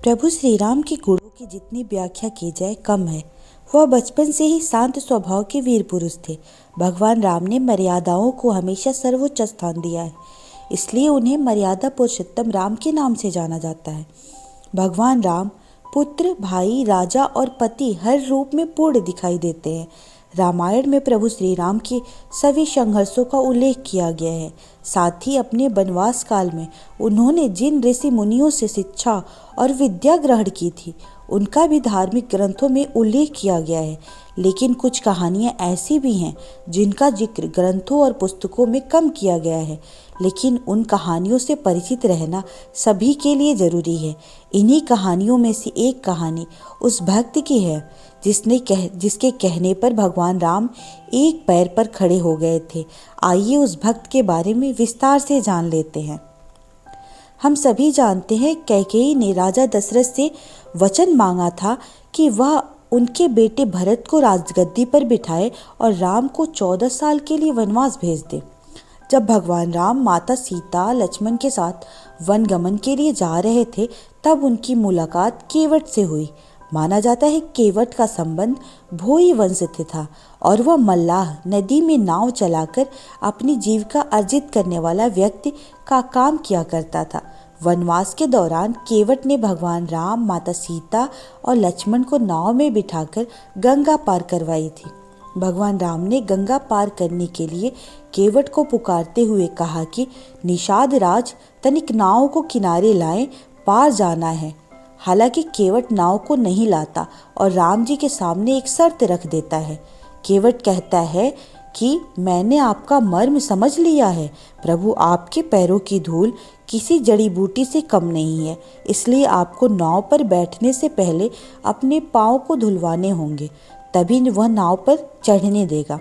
प्रभु श्री राम के गुणों की जितनी व्याख्या की जाए कम है। वह बचपन से ही शांत स्वभाव के वीर पुरुष थे। भगवान राम ने मर्यादाओं को हमेशा सर्वोच्च स्थान दिया है, इसलिए उन्हें मर्यादा पुरुषोत्तम राम के नाम से जाना जाता है। भगवान राम पुत्र, भाई, राजा और पति हर रूप में पूर्ण दिखाई देते हैं। रामायण में प्रभु श्री राम के सभी संघर्षों का उल्लेख किया गया है। साथ ही अपने वनवास काल में उन्होंने जिन ऋषि मुनियों से शिक्षा और विद्या ग्रहण की थी, उनका भी धार्मिक ग्रंथों में उल्लेख किया गया है। लेकिन कुछ कहानियाँ ऐसी भी हैं जिनका जिक्र ग्रंथों और पुस्तकों में कम किया गया है, लेकिन उन कहानियों से परिचित रहना सभी के लिए जरूरी है। इन्हीं कहानियों में से एक कहानी उस भक्त की है जिसके कहने पर भगवान राम एक पैर पर खड़े हो गए थे। आइए उस भक्त के बारे में विस्तार से जान लेते हैं। हम सभी जानते हैं, कैकेयी ने राजा दशरथ से वचन मांगा था कि वह उनके बेटे भरत को राजगद्दी पर बिठाए और राम को 14 साल के लिए वनवास भेज दे। जब भगवान राम माता सीता लक्ष्मण के साथ वनगमन के लिए जा रहे थे, तब उनकी मुलाकात केवट से हुई। माना जाता है केवट का संबंध भोई वंश से था और वह मल्लाह, नदी में नाव चलाकर अपनी जीविका अर्जित करने वाला व्यक्ति का काम किया करता था। वनवास के दौरान केवट ने भगवान राम, माता सीता और लक्ष्मण को नाव में बिठाकर गंगा पार करवाई थी। भगवान राम ने गंगा पार करने के लिए केवट को पुकारते हुए कहा कि निषाद राज, तनिक नाव को किनारे लाएं, पार जाना है। हालांकि केवट नाव को नहीं लाता और राम जी के सामने एक शर्त रख देता है। केवट कहता है कि मैंने आपका मर्म समझ लिया है प्रभु, आपके पैरों की धूल किसी जड़ी बूटी से कम नहीं है, इसलिए आपको नाव पर बैठने से पहले अपने पाँव को धुलवाने होंगे, तभी वह नाव पर चढ़ने देगा।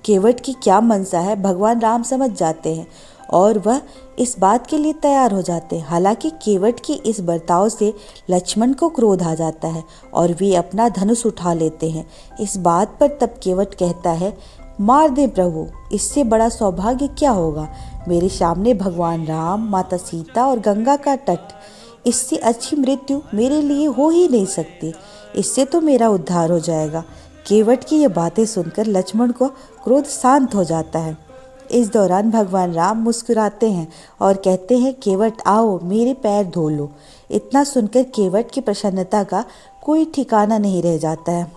केवट की क्या मनसा है भगवान राम समझ जाते हैं और वह इस बात के लिए तैयार हो जाते हैं। हालांकि केवट की इस बर्ताव से लक्ष्मण को क्रोध आ जाता है और वे अपना धनुष उठा लेते हैं। इस बात पर तब केवट कहता है, मार दे प्रभु, इससे बड़ा सौभाग्य क्या होगा। मेरे सामने भगवान राम, माता सीता और गंगा का तट, इससे अच्छी मृत्यु मेरे लिए हो ही नहीं सकती। इससे तो मेरा उद्धार हो जाएगा। केवट की ये बातें सुनकर लक्ष्मण को क्रोध शांत हो जाता है। इस दौरान भगवान राम मुस्कुराते हैं और कहते हैं, केवट आओ, मेरे पैर धो लो। इतना सुनकर केवट की प्रसन्नता का कोई ठिकाना नहीं रह जाता है।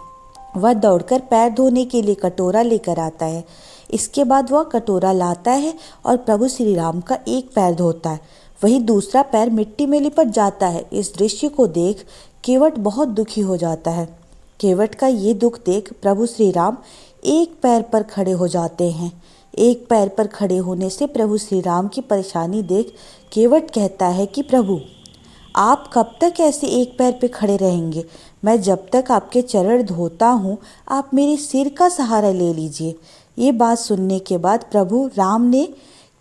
वह दौड़कर पैर धोने के लिए कटोरा लेकर आता है। इसके बाद वह कटोरा लाता है और प्रभु श्री राम का एक पैर धोता है, वहीं दूसरा पैर मिट्टी में लिपट जाता है। इस दृश्य को देख केवट बहुत दुखी हो जाता है। केवट का ये दुख देख प्रभु श्री राम एक पैर पर खड़े हो जाते हैं। एक पैर पर खड़े होने से प्रभु श्री राम की परेशानी देख केवट कहता है कि प्रभु, आप कब तक ऐसे एक पैर पे खड़े रहेंगे। मैं जब तक आपके चरण धोता हूँ, आप मेरे सिर का सहारा ले लीजिए। ये बात सुनने के बाद प्रभु राम ने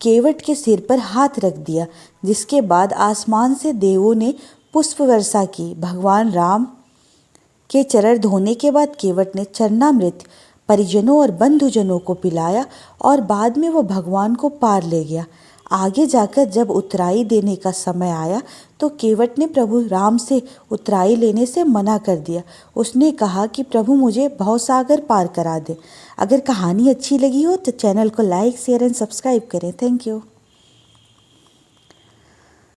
केवट के सिर पर हाथ रख दिया, जिसके बाद आसमान से देवों ने पुष्प वर्षा की। भगवान राम के चरण धोने के बाद केवट ने चरणामृत परिजनों और बंधुजनों को पिलाया और बाद में वो भगवान को पार ले गया। आगे जाकर जब उत्तराई देने का समय आया तो केवट ने प्रभु राम से उत्तराई लेने से मना कर दिया। उसने कहा कि प्रभु मुझे भवसागर पार करा दे। अगर कहानी अच्छी लगी हो तो चैनल को लाइक, शेयर एंड सब्सक्राइब करें। Thank you.